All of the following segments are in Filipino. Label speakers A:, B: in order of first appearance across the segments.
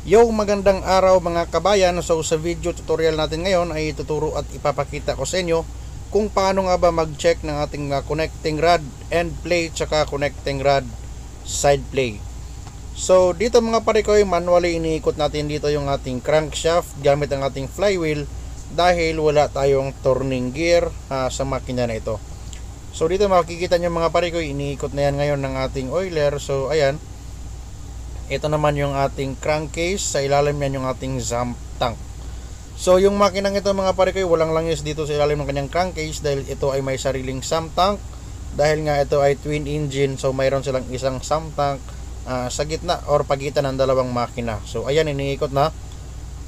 A: Yo, magandang araw mga kabayan. So sa video tutorial natin ngayon ay tuturo at ipapakita ko sa inyo kung paano nga ba mag-check ng ating connecting rod end play tsaka connecting rod side play. So dito mga pare ko, manually iniikot natin dito yung ating crankshaft gamit ang ating flywheel dahil wala tayong turning gear sa makina na ito. So dito makikita nyo mga pare ko, iniikot na yan ngayon ng ating oiler. So ayan, ito naman yung ating crankcase, sa ilalim yan yung ating sump tank. So yung makinang ito mga pare ko, walang langis dito sa ilalim ng kanyang crankcase dahil ito ay may sariling sump tank. Dahil nga ito ay twin engine, so mayroon silang isang sump tank sa gitna or pagitan ng dalawang makina. So ayan, iniikot na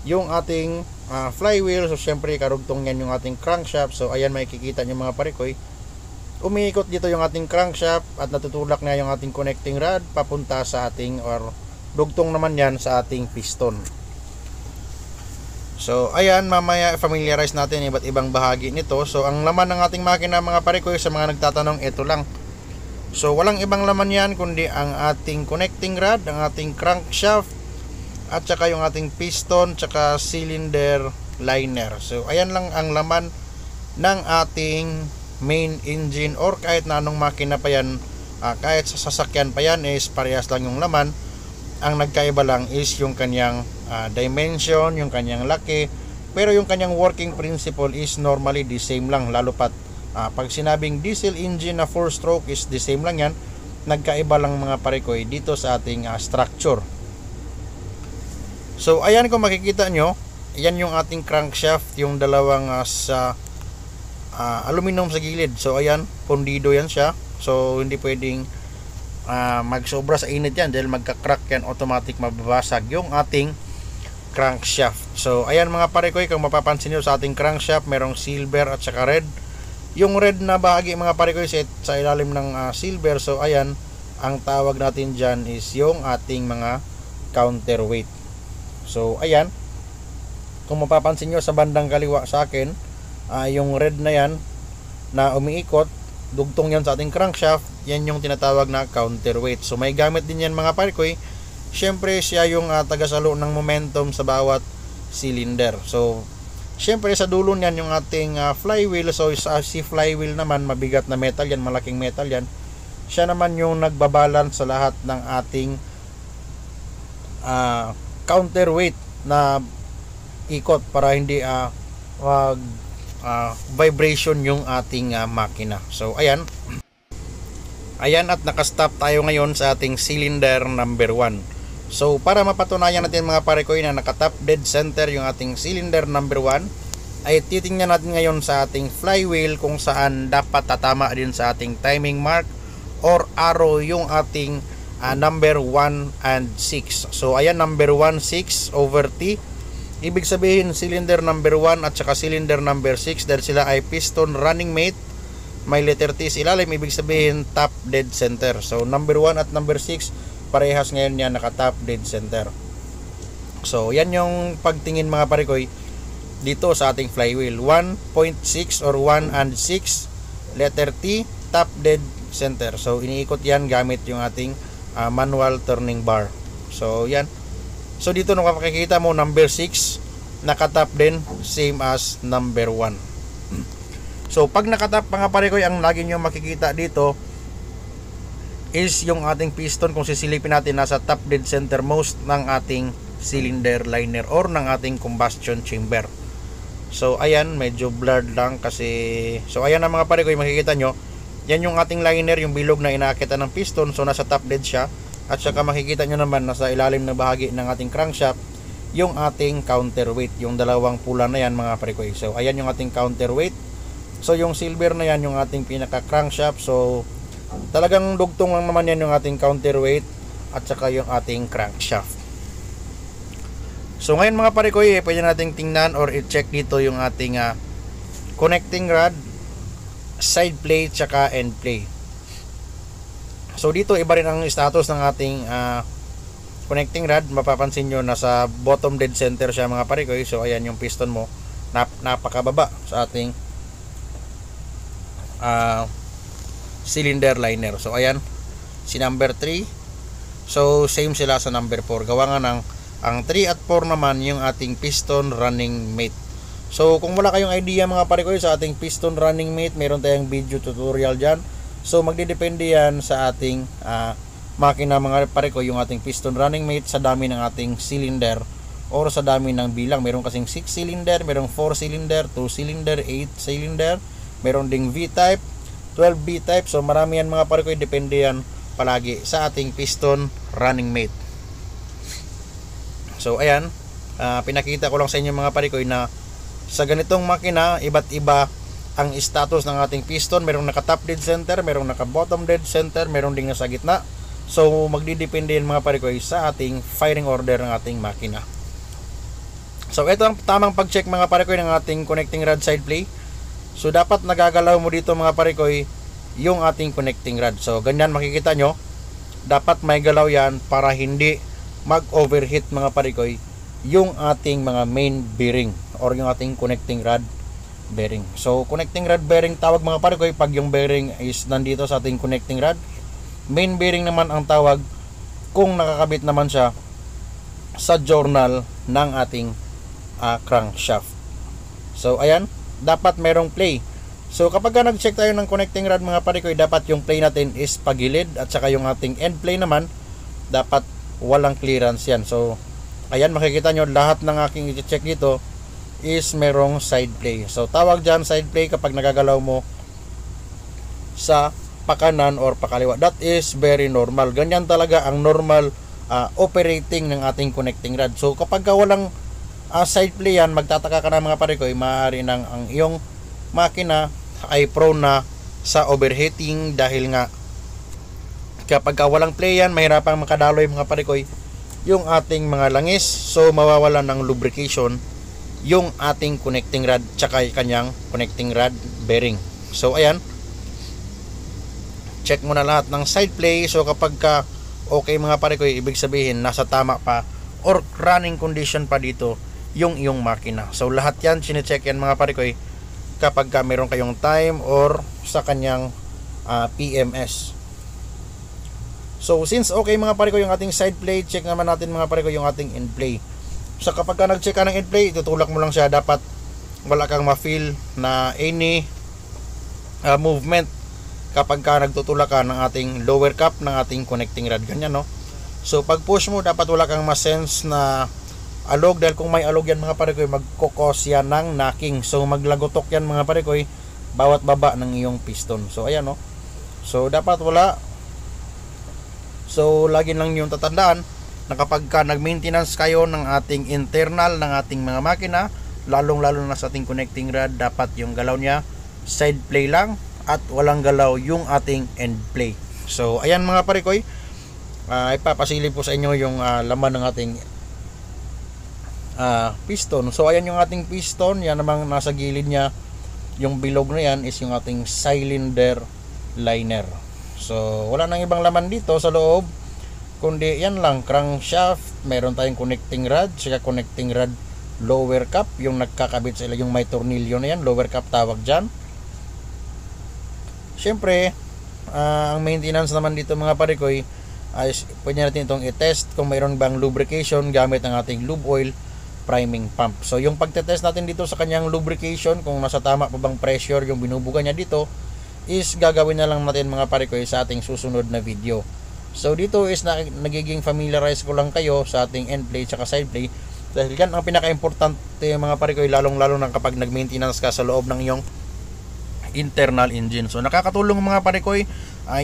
A: yung ating flywheel. So syempre karugtong yan yung ating crankshaft. So ayan, makikita nyo mga pare ko, umiikot dito yung ating crankshaft at natutulak na yung ating connecting rod papunta sa ating or dugtong naman yan sa ating piston. So ayan, mamaya familiarize natin iba't ibang bahagi nito. So ang laman ng ating makina mga pare ko, sa mga nagtatanong, ito lang. So walang ibang laman yan kundi ang ating connecting rod, ang ating crankshaft at saka yung ating piston tsaka cylinder liner. So ayan lang ang laman ng ating main engine or kahit na anong makina pa yan, kahit sa sasakyan pa yan is parehas lang yung laman. Ang nagkaiba lang is yung kanyang dimension, yung kanyang laki, pero yung kanyang working principle is normally the same lang. Lalo pat pag sinabing diesel engine na 4 stroke is the same lang yan. Nagkaiba lang mga pare ko dito sa ating structure. So ayan, kung makikita nyo, yan yung ating crankshaft, yung dalawang aluminum sa gilid. So ayan, pundido yan siya. So hindi pwedeng magsobra sa init yan dahil magka-crack yan, automatic mababasag yung ating crankshaft. So ayan mga pare ko, kung mapapansin nyo sa ating crankshaft, merong silver at saka red. Yung red na bahagi mga pare ko sa ilalim ng silver. So ayan, ang tawag natin dyan is yung ating mga counterweight. So ayan, kung mapapansin nyo sa bandang kaliwa sa akin, yung red na yan na umiikot, dugtong yan sa ating crankshaft, yan yung tinatawag na counterweight. So may gamit din yan mga pare ko. Syempre siya yung tagasalo ng momentum sa bawat cylinder. So syempre sa dulo niyan yung ating flywheel. So si flywheel naman, mabigat na metal yan, malaking metal yan. Siya naman yung nagbabalance sa lahat ng ating counterweight na ikot para hindi vibration yung ating makina. So ayan, at nakastop tayo ngayon sa ating cylinder number 1. So para mapatunayan natin mga pare ko na nakatap dead center yung ating cylinder number 1, ay titingnan natin ngayon sa ating flywheel kung saan dapat tatama din sa ating timing mark or arrow yung ating number 1 and 6. So ayan, number 1, 6 over T. Ibig sabihin cylinder number 1 at saka cylinder number 6, dahil sila ay piston running mate, may letter T sa ilalim, ibig sabihin top dead center. So number 1 at number 6 parehas ngayon yan, naka top dead center. So yan yung pagtingin mga pare ko dito sa ating flywheel, 1.6 or 1 and 6, letter T, top dead center. So iniikot yan gamit yung ating manual turning bar. So yan. So dito nung makikita mo number 6 nakatap din, same as number 1. So pag nakatap mga pare ko, ang lagi nyo makikita dito is yung ating piston. Kung sisilipin natin, nasa top dead center most ng ating cylinder liner or ng ating combustion chamber. So ayan, medyo blurred lang kasi. So ayan na mga pare ko, makikita nyo, yan yung ating liner, yung bilog na inaakitan ng piston. So nasa top dead siya. At saka makikita nyo naman nasa ilalim na bahagi ng ating crankshaft yung ating counterweight, yung dalawang pula na yan mga pare ko. So ayan yung ating counterweight. So yung silver na yan yung ating pinaka crankshaft. So talagang dugtong lang naman yan yung ating counterweight at saka yung ating crankshaft. So ngayon mga pare ko, pwede nating tingnan or i-check dito yung ating connecting rod, side plate saka end plate. So dito iba rin ang status ng ating connecting rod. Mapapansin nyo nasa bottom dead center siya mga pare ko. So ayan yung piston mo, napakababa sa ating cylinder liner. So ayan, si number 3. So same sila sa number 4. Gawa nga ng Ang 3 at 4 naman yung ating piston running mate. So kung wala kayong idea mga pare ko sa ating piston running mate, meron tayong video tutorial dyan. So magdidepende yan sa ating makina mga pare ko, yung ating piston running mate sa dami ng ating cylinder or sa dami ng bilang. Meron kasing 6 cylinder, merong 4 cylinder, 2 cylinder, 8 cylinder, meron ding V-type, 12 B-type. So marami yan mga pare ko, depende yan palagi sa ating piston running mate. So ayan, pinakita ko lang sa inyo mga pare ko na sa ganitong makina, iba't iba ang status ng ating piston. Merong naka top dead center, merong naka bottom dead center, merong ding nasa gitna. So magdidepende yan mga pare ko sa ating firing order ng ating makina. So ito ang tamang pag-check mga pare ko ng ating connecting rod side play. So dapat nagagalaw mo dito mga pare ko yung ating connecting rod. So ganyan makikita nyo, dapat may galaw yan para hindi mag-overheat mga pare ko yung ating mga main bearing or yung ating connecting rod bearing. So connecting rod bearing tawag mga pare ko pag yung bearing is nandito sa ating connecting rod. Main bearing naman ang tawag kung nakakabit naman siya sa journal ng ating crankshaft. So ayan, dapat merong play. So kapag nag-check tayo ng connecting rod mga pare ko, dapat yung play natin is pagilid at saka yung ating end play naman dapat walang clearance yan. So ayan, makikita nyo lahat ng aking i-check dito is merong side play. So tawag dyan side play kapag nagagalaw mo sa pakanan or pakaliwa. That is very normal. Ganyan talaga ang normal operating ng ating connecting rod. So kapag walang side play yan, magtataka ka na mga pare ko, maaari nang ang iyong makina ay prone na sa overheating dahil nga kapag walang play yan, mahirapang makadaloy mga pare ko yung ating mga langis. So mawawalan ng lubrication yung ating connecting rod tsaka kanyang connecting rod bearing. So ayan, check mo na lahat ng side play. So kapag okay mga pare ko, ibig sabihin nasa tama pa or running condition pa dito yung iyong makina. So lahat yan chine-check yan mga pare ko kapag meron kayong time or sa kanyang PMS. So since okay mga pare ko yung ating side play, check naman natin mga pare ko yung ating end play. So kapag nag-check ka ng end play, tutulak mo lang siya. Dapat wala kang ma-feel na any movement kapag nagtutulak ka ng ating lower cap ng ating connecting rod. Ganyan no. So pag push mo, dapat wala kang ma-sense na alog, dahil kung may alog yan mga pare ko, magkokos yan ng knocking. So maglagotok yan mga pare ko bawat baba ng iyong piston. So ayan no. So dapat wala. So lagi lang yung tatandaan na kapag nag-maintenance kayo ng ating internal ng ating mga makina, lalong lalo na sa ating connecting rod, dapat yung galaw niya side play lang at walang galaw yung ating end play. So ayan mga pare ko, ipapasilip po sa inyo yung laman ng ating piston. So ayan yung ating piston, yan namang nasa gilid niya, yung bilog na yan is yung ating cylinder liner. So wala nang ibang laman dito sa loob kundi yan lang, crankshaft, meron tayong connecting rod, saka connecting rod lower cap, yung nagkakabit sa yung may tornilyo na yan, lower cap tawag dyan. Syempre ang maintenance naman dito mga pare ko ay pwede natin itong i-test kung mayroon bang lubrication gamit ang ating lube oil priming pump. So yung pagtetest natin dito sa kanyang lubrication, kung nasa tama pa bang pressure yung binubuga niya dito, is gagawin na lang natin mga pare ko sa ating susunod na video. So dito is nagiging familiarize ko lang kayo sa ating end play at side play, dahil yan ang pinaka-importante mga pare ko, lalong lalo na kapag nag-maintenance ka sa loob ng iyong internal engine. So nakakatulong mga pare ko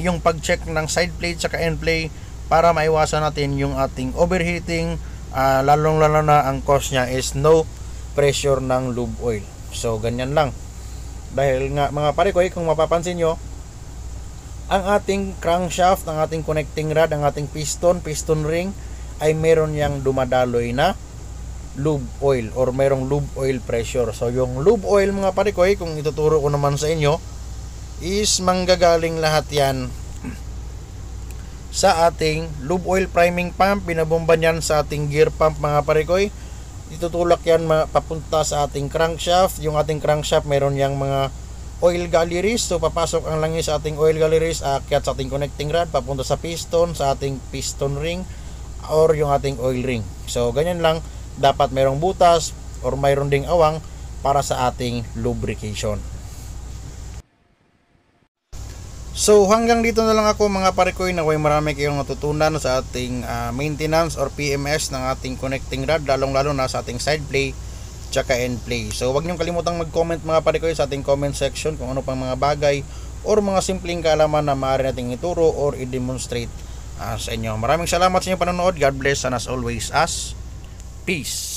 A: yung pag-check ng side plate at end play para maiwasan natin yung ating overheating, lalong lalo na ang cause nya is no pressure ng lube oil. So ganyan lang. Dahil nga mga pare ko, kung mapapansin nyo, ang ating crankshaft, ang ating connecting rod, ang ating piston ring ay meron yang dumadaloy na lube oil or merong lube oil pressure. So yung lube oil mga pare ko, kung ituturo ko naman sa inyo, is manggagaling lahat yan sa ating lube oil priming pump. Binabomba yan sa ating gear pump mga pare ko. Itutulak yan papunta sa ating crankshaft. Yung ating crankshaft meron yang mga oil galleries. So papasok ang langis sa ating oil galleries, aakyat sa ating connecting rod, papunta sa piston, sa ating piston ring, or yung ating oil ring. So ganyan lang, dapat mayroong butas or mayroon ding awang para sa ating lubrication. So hanggang dito na lang ako mga parekoy, na marami kayong natutunan sa ating maintenance or PMS ng ating connecting rod, lalong lalo na sa ating side play tsaka end play. So huwag niyong kalimutang mag-comment mga parekoy sa ating comment section kung ano pang mga bagay or mga simpleng kaalaman na maaari nating ituro or i-demonstrate sa inyo. Maraming salamat sa inyong panonood. God bless, and as always, peace.